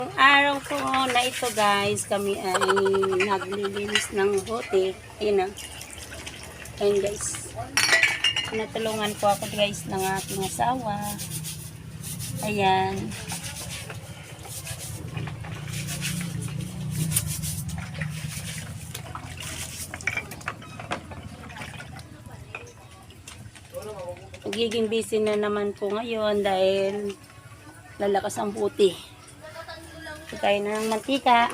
Araw po na ito guys, kami ay naglilinis ng bote. Ayun na. Ayun guys. Natulungan po ako guys ng aking asawa. Ayan. Magiging busy na naman po ngayon dahil lalakas ang buti. Tayo na ng mantika.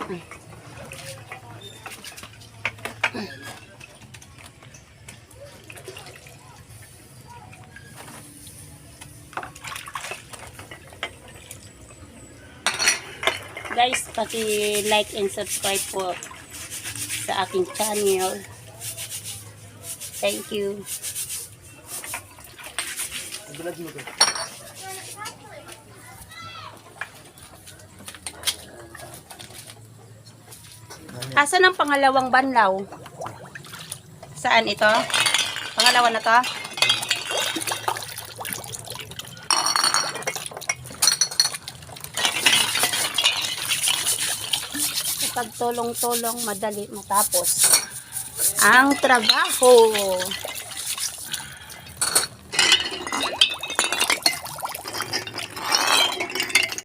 Guys, paki-like and subscribe po sa aking channel. Thank you. Asan ang pangalawang banlaw? Saan ito? Pangalawa na to? Kapag tulong-tulong, madali matapos ang trabaho.